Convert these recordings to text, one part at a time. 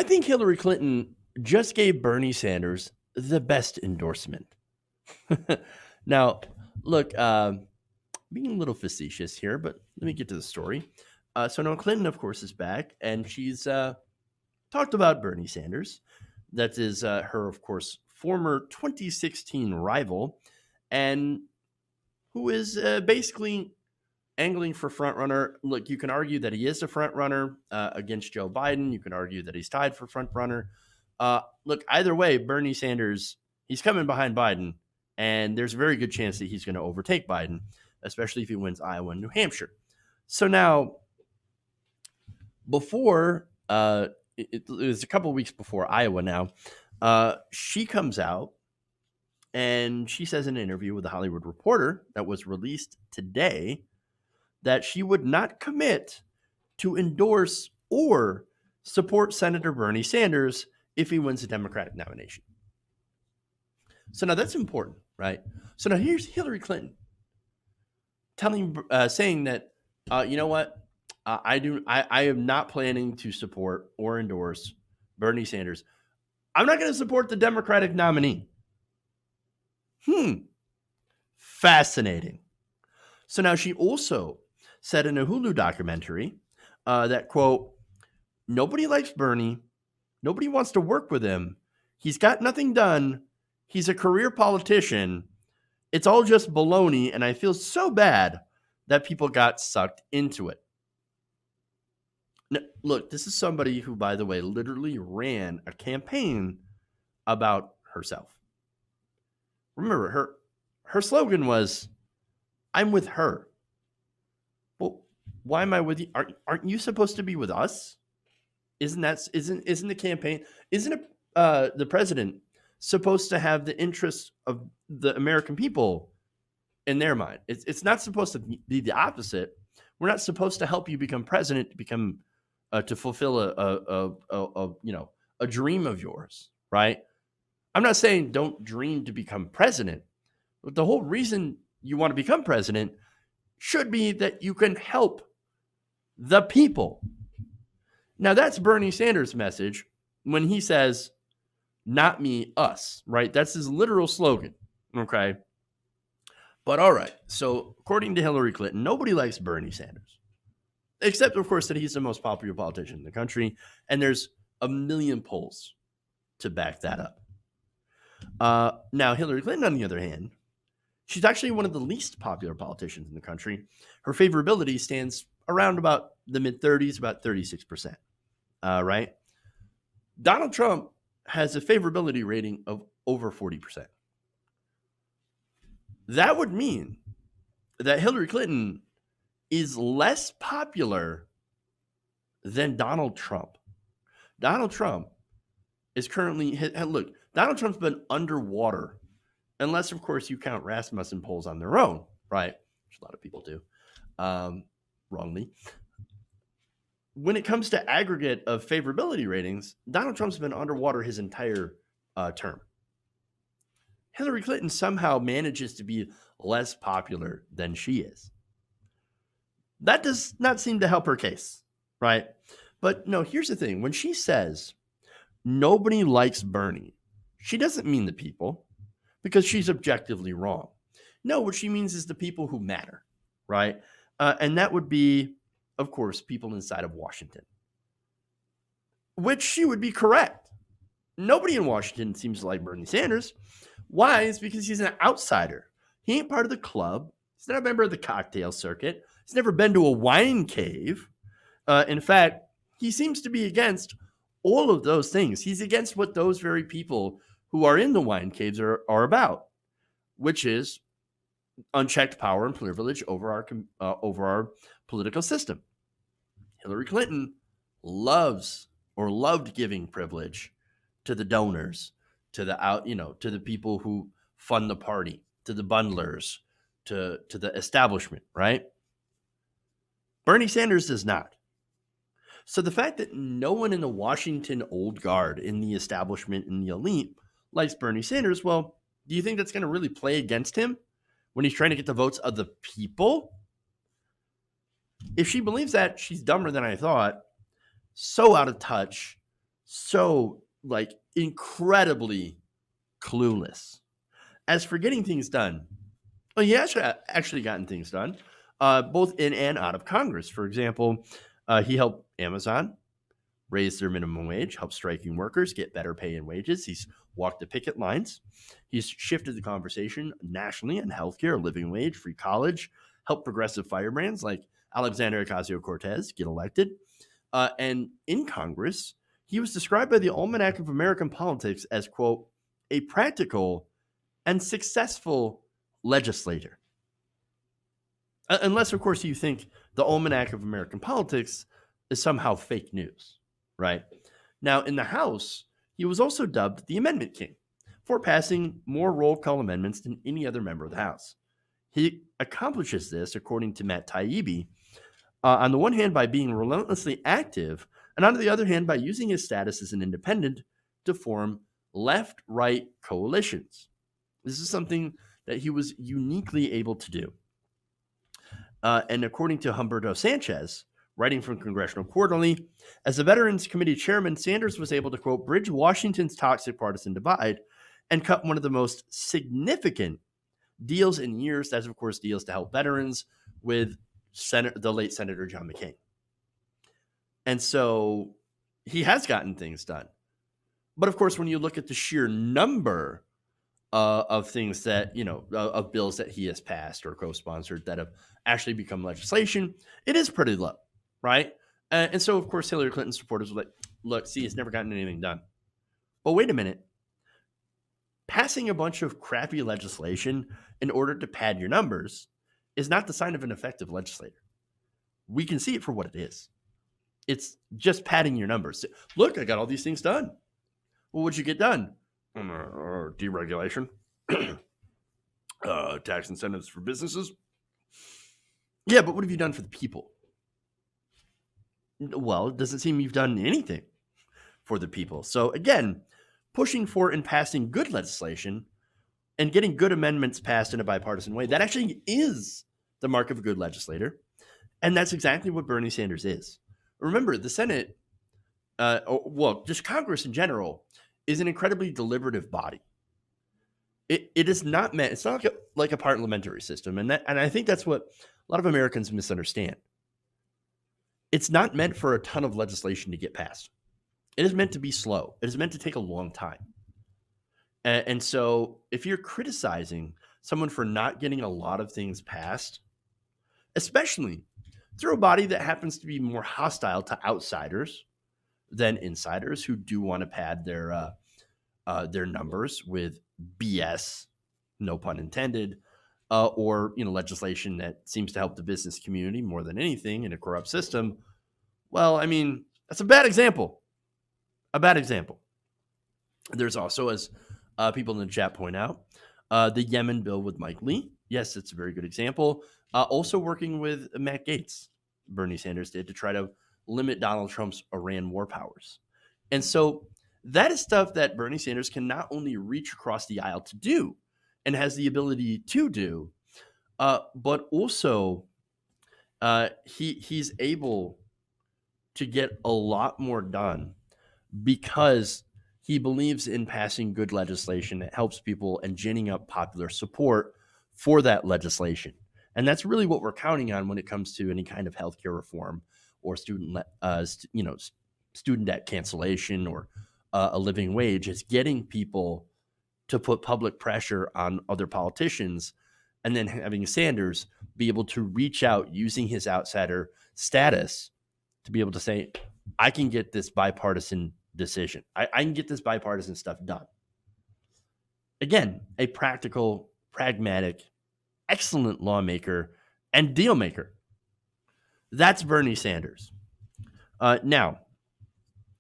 I think Hillary Clinton just gave Bernie Sanders the best endorsement. Now, look, being a little facetious here, but let me get to the story. So now Clinton, of course, is back, and she's talked about Bernie Sanders. That is her, of course, former 2016 rival, and who is basically angling for front runner. Look, you can argue that he is a front runner against Joe Biden. You can argue that he's tied for front runner. Look, either way, Bernie Sanders, he's coming behind Biden, and there's a very good chance that he's going to overtake Biden, especially if he wins Iowa and New Hampshire. So now, before it was a couple of weeks before Iowa now, she comes out and she says in an interview with the Hollywood Reporter that was released today that she would not commit to endorse or support Senator Bernie Sanders if he wins the Democratic nomination. So now that's important, right? So now here's Hillary Clinton saying that, you know what? I am not planning to support or endorse Bernie Sanders. I'm not going to support the Democratic nominee. Fascinating. So now she also said in a Hulu documentary that, quote, nobody likes Bernie. Nobody wants to work with him. He's got nothing done. He's a career politician. It's all just baloney, and I feel so bad that people got sucked into it. Now, look, this is somebody who, by the way, literally ran a campaign about herself. Remember, her slogan was, I'm with her. Well, why am I with you? Aren't you supposed to be with us? Isn't the campaign, isn't the president supposed to have the interests of the American people in their mind? It's not supposed to be the opposite. We're not supposed to help you become president to fulfill a dream of yours, right? I'm not saying don't dream to become president, but the whole reason you want to become president should be that you can help the people. Now, that's Bernie Sanders' message when he says, not me, us, right? That's his literal slogan, okay? But all right, so according to Hillary Clinton, nobody likes Bernie Sanders, except, of course, that he's the most popular politician in the country, and there's a million polls to back that up. Now, Hillary Clinton, on the other hand, she's actually one of the least popular politicians in the country. Her favorability stands around about the mid-30s, about 36%, right? Donald Trump has a favorability rating of over 40%. That would mean that Hillary Clinton is less popular than Donald Trump. Donald Trump is currently, look, Donald Trump's been underwater, unless, of course, you count Rasmussen polls on their own, right? Which a lot of people do, wrongly. When it comes to aggregate of favorability ratings, Donald Trump's been underwater his entire term. Hillary Clinton somehow manages to be less popular than she is. That does not seem to help her case, right? But no, here's the thing. When she says nobody likes Bernie, she doesn't mean the people, because she's objectively wrong. No, what she means is the people who matter, right? And that would be, of course, people inside of Washington, which she would be correct. Nobody in Washington seems to like Bernie Sanders. Why? It's because he's an outsider. He ain't part of the club. He's not a member of the cocktail circuit. He's never been to a wine cave. In fact, he seems to be against all of those things. He's against what those very people who are in the wine caves are about, which is unchecked power and privilege over our political system. Hillary Clinton loved giving privilege to the donors, to the people who fund the party, to the bundlers, to the establishment, right? Bernie Sanders does not. So the fact that no one in the Washington old guard, in the establishment, in the elite, likes Bernie Sanders, well, do you think that's going to really play against him when he's trying to get the votes of the people? If she believes that, she's dumber than I thought, so out of touch, so like incredibly clueless. As for getting things done, well, he actually gotten things done, both in and out of Congress. For example, he helped Amazon raise their minimum wage, help striking workers get better pay and wages. He's walked the picket lines. He's shifted the conversation nationally on healthcare, living wage, free college, helped progressive firebrands like Alexandria Ocasio-Cortez get elected. And in Congress, he was described by the Almanac of American Politics as, quote, a practical and successful legislator. Unless, of course, you think the Almanac of American Politics is somehow fake news, right? Now, in the House, he was also dubbed the Amendment King for passing more roll call amendments than any other member of the House. He accomplishes this, according to Matt Taibbi, on the one hand by being relentlessly active, and on the other hand by using his status as an independent to form left-right coalitions. This is something that he was uniquely able to do. And according to Humberto Sanchez, writing from Congressional Quarterly, as the Veterans Committee chairman, Sanders was able to, quote, bridge Washington's toxic partisan divide and cut one of the most significant deals in years. That's, of course, deals to help veterans with the late Senator John McCain. And so he has gotten things done. But, of course, when you look at the sheer number of things that, of bills that he has passed or co-sponsored that have actually become legislation, it is pretty low, right? And so, of course, Hillary Clinton supporters were like, look, see, it's never gotten anything done. But wait a minute. Passing a bunch of crappy legislation in order to pad your numbers is not the sign of an effective legislator. We can see it for what it is. It's just padding your numbers. Look, I got all these things done. Well, what'd you get done? Deregulation, tax incentives for businesses. Yeah, but what have you done for the people? Well, it doesn't seem you've done anything for the people. So again, pushing for and passing good legislation and getting good amendments passed in a bipartisan way, that actually is the mark of a good legislator. And that's exactly what Bernie Sanders is. Remember, the Senate, just Congress in general, is an incredibly deliberative body. It is not meant, it's not like a parliamentary system. And I think that's what a lot of Americans misunderstand. It's not meant for a ton of legislation to get passed. It is meant to be slow. It is meant to take a long time. And so if you're criticizing someone for not getting a lot of things passed, especially through a body that happens to be more hostile to outsiders than insiders who do want to pad their numbers with BS, no pun intended, or legislation that seems to help the business community more than anything in a corrupt system. Well, I mean, that's a bad example. A bad example. There's also, as people in the chat point out, the Yemen bill with Mike Lee. Yes, it's a very good example. Also working with Matt Gaetz, Bernie Sanders did, to try to limit Donald Trump's Iran war powers. And so that is stuff that Bernie Sanders can not only reach across the aisle to do and has the ability to do, but also he's able to get a lot more done because he believes in passing good legislation that helps people and ginning up popular support for that legislation. And that's really what we're counting on when it comes to any kind of healthcare reform or student debt cancellation or a living wage. Is getting people to put public pressure on other politicians and then having Sanders be able to reach out using his outsider status to be able to say, I can get this bipartisan decision. I can get this bipartisan stuff done. Again, a practical, pragmatic, excellent lawmaker and deal maker. That's Bernie Sanders. Now,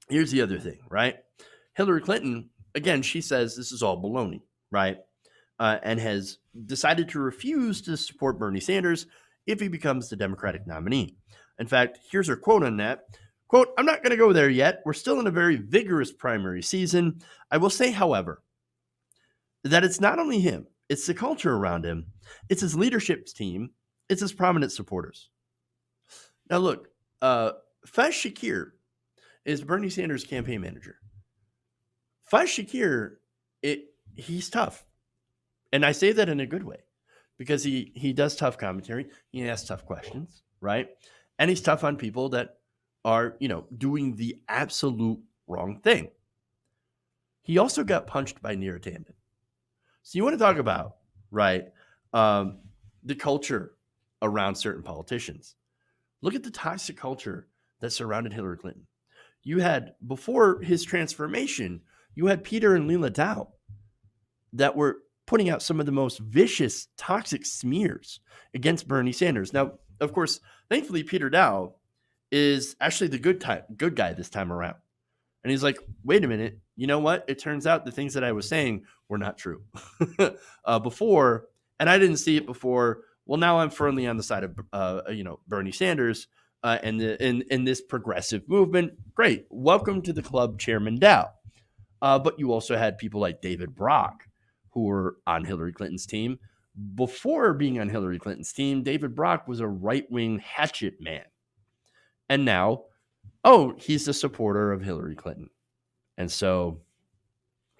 here's the other thing, right? Hillary Clinton, again, she says this is all baloney, right? And has decided to refuse to support Bernie Sanders if he becomes the Democratic nominee. In fact, here's her quote on that. Quote, I'm not going to go there yet. We're still in a very vigorous primary season. I will say, however, that it's not only him, it's the culture around him, it's his leadership team, it's his prominent supporters. Now, look, Faiz Shakir is Bernie Sanders' campaign manager. Faiz Shakir, he's tough. And I say that in a good way because he does tough commentary. He asks tough questions, right? And he's tough on people that are, doing the absolute wrong thing. He also got punched by Neera Tanden. So you want to talk about, right, the culture around certain politicians. Look at the toxic culture that surrounded Hillary Clinton. You had, before his transformation, you had Peter and Leela Dow that were putting out some of the most vicious, toxic smears against Bernie Sanders. Now, of course, thankfully, Peter Dow is actually the good guy this time around. And he's like, wait a minute, you know what? It turns out the things that I was saying were not true before, and I didn't see it before. Well, now I'm firmly on the side of Bernie Sanders and in this progressive movement. Great, welcome to the club, Chairman Dow. But you also had people like David Brock, who were on Hillary Clinton's team. Before being on Hillary Clinton's team, David Brock was a right-wing hatchet man. And now, he's a supporter of Hillary Clinton. And so,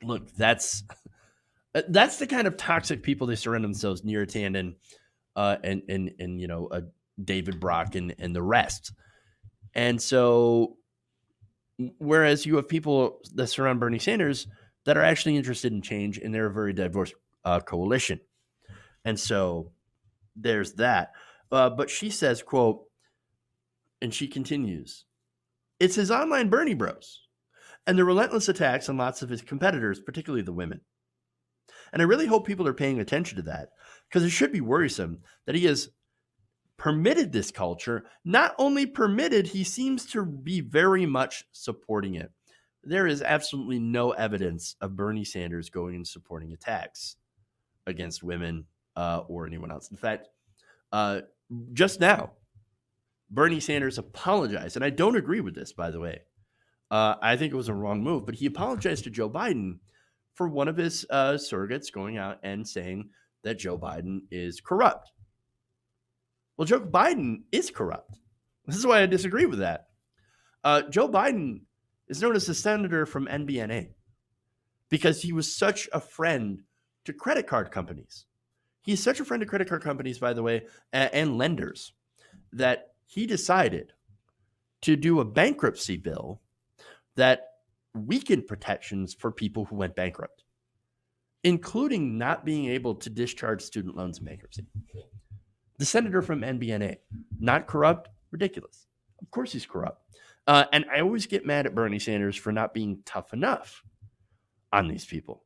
look, that's the kind of toxic people they surround themselves, Neera Tanden and David Brock and the rest. And so, whereas you have people that surround Bernie Sanders that are actually interested in change, and they're a very diverse coalition. And so there's that. But she says, quote, and she continues, it's his online Bernie bros and the relentless attacks on lots of his competitors, particularly the women. And I really hope people are paying attention to that, because it should be worrisome that he has permitted this culture. Not only permitted, he seems to be very much supporting it. There is absolutely no evidence of Bernie Sanders going and supporting attacks against women or anyone else. In fact, just now, Bernie Sanders apologized, and I don't agree with this, by the way. I think it was a wrong move, but he apologized to Joe Biden for one of his surrogates going out and saying that Joe Biden is corrupt. Well, Joe Biden is corrupt. This is why I disagree with that. Joe Biden is known as the senator from NBNA because he was such a friend to credit card companies. He's such a friend to credit card companies, by the way, and lenders, that he decided to do a bankruptcy bill that weakened protections for people who went bankrupt, including not being able to discharge student loans in bankruptcy. The senator from NBNA, not corrupt, ridiculous. Of course he's corrupt. And I always get mad at Bernie Sanders for not being tough enough on these people.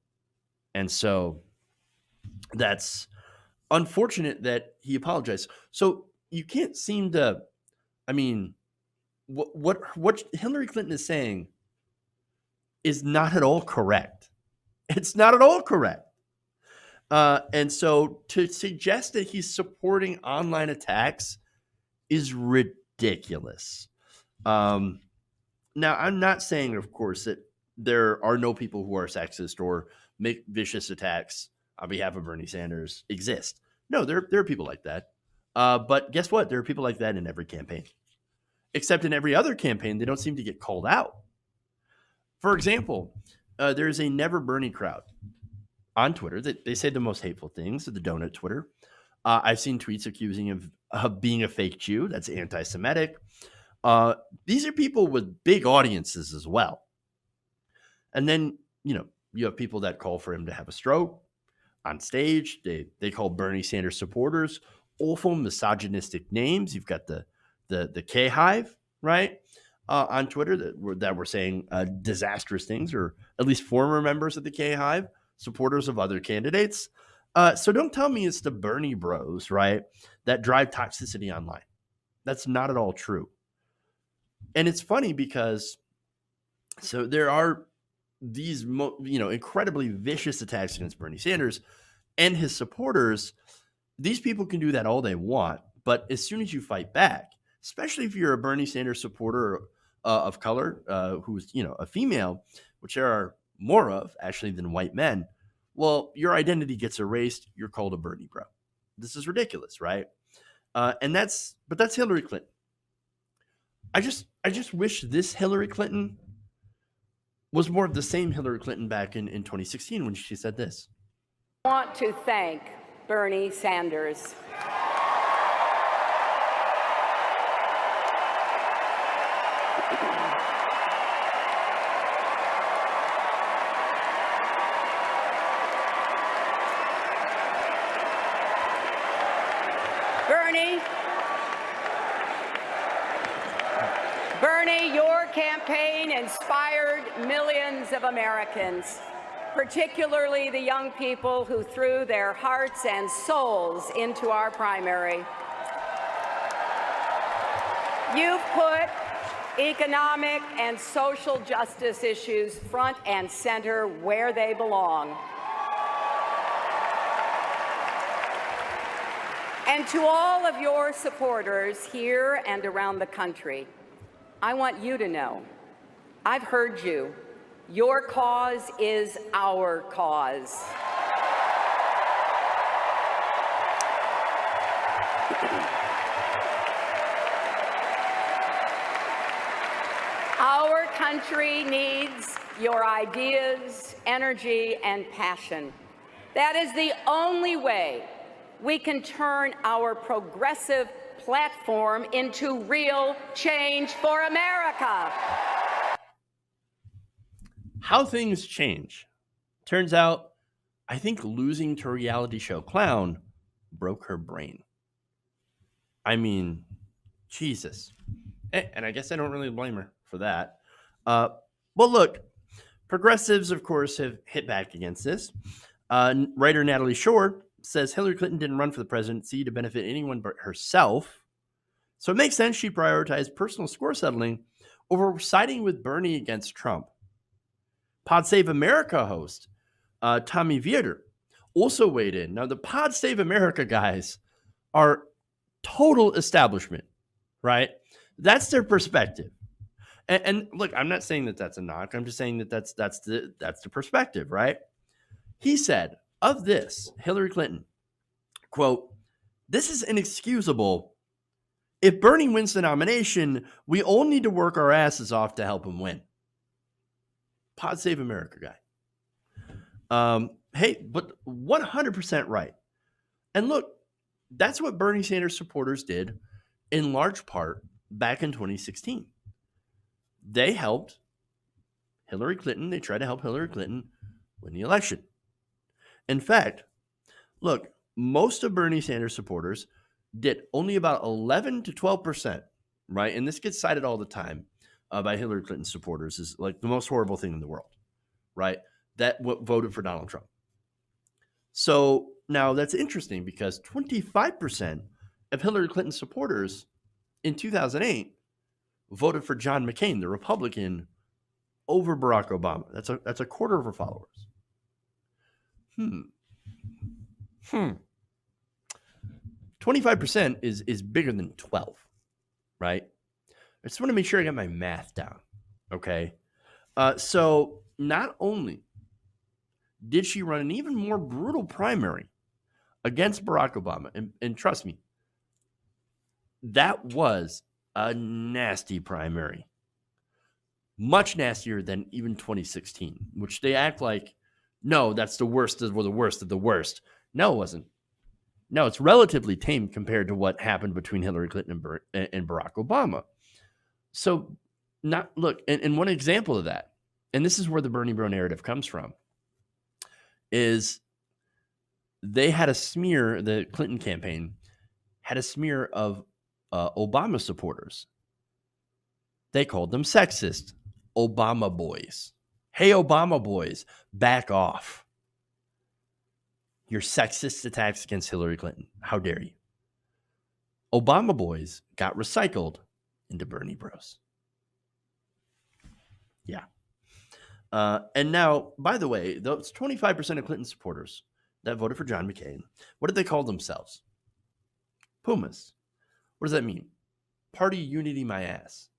And so that's unfortunate that he apologized. So you can't seem to, what Hillary Clinton is saying is not at all correct. It's not at all correct. And so to suggest that he's supporting online attacks is ridiculous. Now, I'm not saying, of course, that there are no people who are sexist or make vicious attacks on behalf of Bernie Sanders exist. No, there are people like that. But guess what? There are people like that in every campaign. Except in every other campaign, they don't seem to get called out. For example, there's a Never Bernie crowd on Twitter that they say the most hateful things, the donut Twitter. I've seen tweets accusing him of being a fake Jew. That's anti-Semitic. These are people with big audiences as well. And then, you have people that call for him to have a stroke on stage. They call Bernie Sanders supporters awful misogynistic names. You've got the K-Hive, right, on Twitter that were saying disastrous things, or at least former members of the K-Hive, supporters of other candidates. So don't tell me it's the Bernie bros, right, that drive toxicity online. That's not at all true. And it's funny because so there are these, incredibly vicious attacks against Bernie Sanders and his supporters. These people can do that all they want, but as soon as you fight back, especially if you're a Bernie Sanders supporter of color, who's, a female, which there are more of actually than white men, well, your identity gets erased. You're called a Bernie bro. This is ridiculous, right? And that's Hillary Clinton. I just wish this Hillary Clinton was more of the same Hillary Clinton back in 2016 when she said this. I want to thank Bernie Sanders. Bernie, your campaign inspired millions of Americans, particularly the young people who threw their hearts and souls into our primary. You've put economic and social justice issues front and center where they belong. And to all of your supporters here and around the country, I want you to know, I've heard you. Your cause is our cause. Our country needs your ideas, energy, and passion. That is the only way we can turn our progressive platform into real change for America. How things change. Turns out, I think losing to reality show clown broke her brain. I mean, Jesus. And I guess I don't really blame her for that. Well, look, progressives, of course, have hit back against this. Writer Natalie Shore says Hillary Clinton didn't run for the presidency to benefit anyone but herself. So it makes sense she prioritized personal score settling over siding with Bernie against Trump. Pod Save America host Tommy Vietor also weighed in. Now, the Pod Save America guys are total establishment, right? That's their perspective. And look, I'm not saying that that's a knock. I'm just saying that that's the perspective, right? He said of this, Hillary Clinton, quote, "This is inexcusable. If Bernie wins the nomination, we all need to work our asses off to help him win." Pod Save America guy. Hey, but 100% right. And look, that's what Bernie Sanders supporters did in large part back in 2016. They helped Hillary Clinton. They tried to help Hillary Clinton win the election. In fact, look, most of Bernie Sanders supporters did only about 11 to 12%, right? And this gets cited all the time by Hillary Clinton supporters is like the most horrible thing in the world, right? That voted for Donald Trump. So now that's interesting because 25% of Hillary Clinton supporters in 2008 voted for John McCain, the Republican, over Barack Obama. That's a quarter of her followers. 25% is bigger than 12, right? I just want to make sure I got my math down, okay? So not only did she run an even more brutal primary against Barack Obama, and trust me, that was a nasty primary. Much nastier than even 2016, which they act like, no, that's the worst of the worst of the worst. No, it wasn't. No, it's relatively tame compared to what happened between Hillary Clinton and Barack Obama. So, and one example of that, and this is where the Bernie Bro narrative comes from, is they had a smear, the Clinton campaign had a smear of Obama supporters. They called them sexist, Obama boys. Hey, Obama boys, back off. Your sexist attacks against Hillary Clinton. How dare you? Obama boys got recycled into Bernie Bros. Yeah. And now, by the way, those 25% of Clinton supporters that voted for John McCain, what did they call themselves? Pumas. What does that mean? Party unity my ass.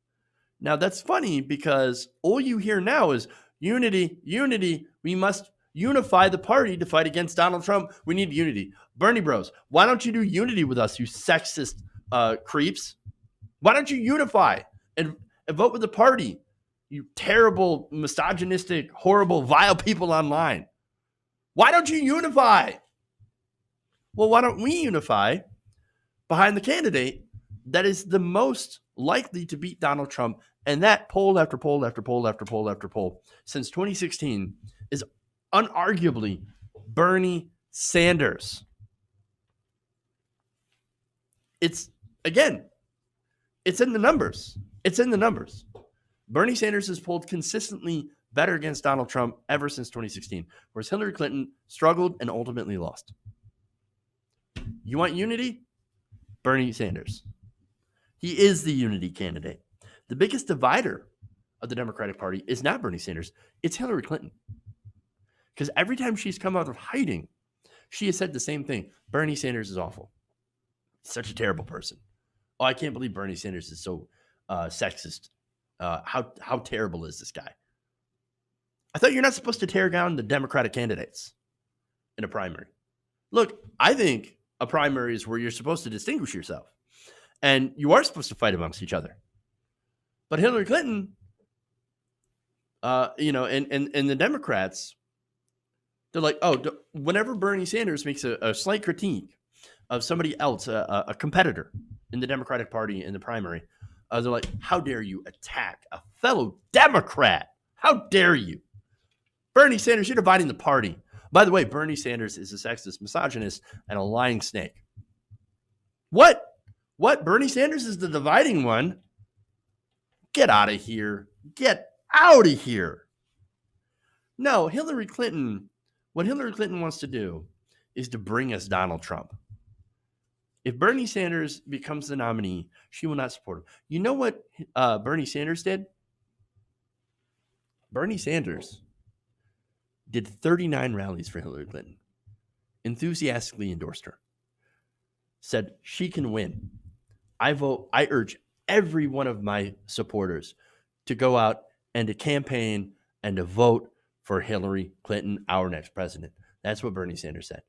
Now, that's funny because all you hear now is unity, unity. We must unify the party to fight against Donald Trump. We need unity. Bernie Bros, why don't you do unity with us, you sexist creeps? Why don't you unify and vote with the party You terrible, misogynistic, horrible, vile people online. Why don't you unify? Well, why don't we unify behind the candidate that is the most likely to beat Donald Trump? And that poll after poll after poll after poll after poll since 2016 is unarguably Bernie Sanders. It's in the numbers. It's in the numbers. Bernie Sanders has polled consistently better against Donald Trump ever since 2016, whereas Hillary Clinton struggled and ultimately lost. You want unity? Bernie Sanders. He is the unity candidate. The biggest divider of the Democratic Party is not Bernie Sanders. It's Hillary Clinton. Because every time she's come out of hiding, she has said the same thing. Bernie Sanders is awful. Such a terrible person. Oh, I can't believe Bernie Sanders is so sexist. How terrible is this guy? I thought you're not supposed to tear down the Democratic candidates in a primary. Look, I think a primary is where you're supposed to distinguish yourself. And you are supposed to fight amongst each other. But Hillary Clinton, and the Democrats, they're like, whenever Bernie Sanders makes a slight critique of somebody else, a competitor in the Democratic Party in the primary, they're like, how dare you attack a fellow Democrat? How dare you? Bernie Sanders, you're dividing the party. By the way, Bernie Sanders is a sexist, misogynist, and a lying snake. What? Bernie Sanders is the dividing one? Get out of here. Get out of here. No, Hillary Clinton, what Hillary Clinton wants to do is to bring us Donald Trump. If Bernie Sanders becomes the nominee, she will not support him. You know what Bernie Sanders did? Bernie Sanders did 39 rallies for Hillary Clinton, enthusiastically endorsed her, said she can win. I urge every one of my supporters to go out and to campaign and to vote for Hillary Clinton, our next president. That's what Bernie Sanders said.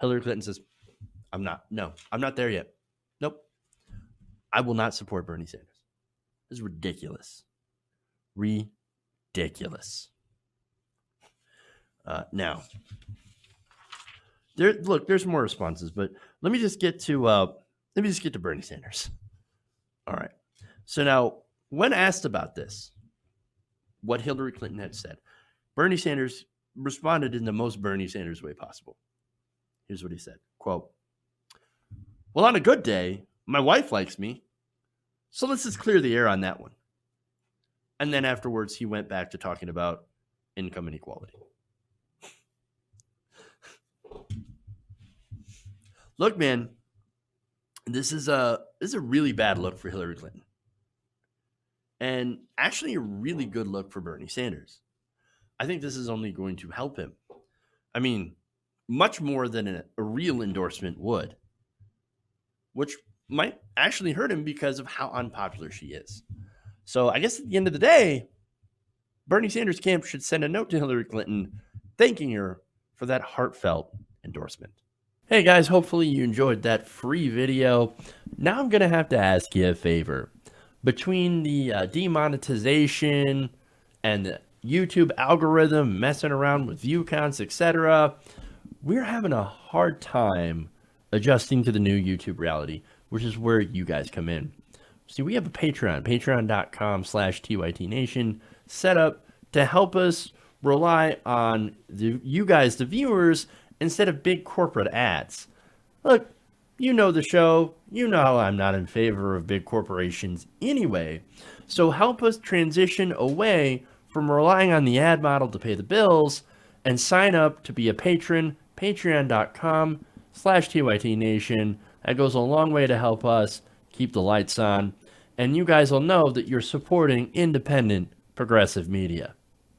Hillary Clinton says, I'm not there yet. Nope. I will not support Bernie Sanders. This is ridiculous. Ridiculous. Now, there's more responses, but let me just get to Bernie Sanders. All right. So now, when asked about this, what Hillary Clinton had said, Bernie Sanders responded in the most Bernie Sanders way possible. Here's what he said, quote, well, on a good day, my wife likes me, so let's just clear the air on that one. And then afterwards, he went back to talking about income inequality. Look, man, this is a really bad look for Hillary Clinton. And actually a really good look for Bernie Sanders. I think this is only going to help him. I mean, much more than a real endorsement would, which might actually hurt him because of how unpopular she is. So I guess at the end of the day, Bernie Sanders' camp should send a note to Hillary Clinton thanking her for that heartfelt endorsement. Hey guys, hopefully you enjoyed that free video. Now I'm going to have to ask you a favor. Between the demonetization and the YouTube algorithm messing around with view counts, etc., we're having a hard time adjusting to the new YouTube reality, which is where you guys come in. See, we have a patreon.com/TYTNation set up to help us rely on you guys, the viewers, instead of big corporate ads. Look, you know the show. You know how I'm not in favor of big corporations anyway. So help us transition away from relying on the ad model to pay the bills and sign up to be a patron, patreon.com/TYTNation. That goes a long way to help us keep the lights on. And you guys will know that you're supporting independent, progressive media.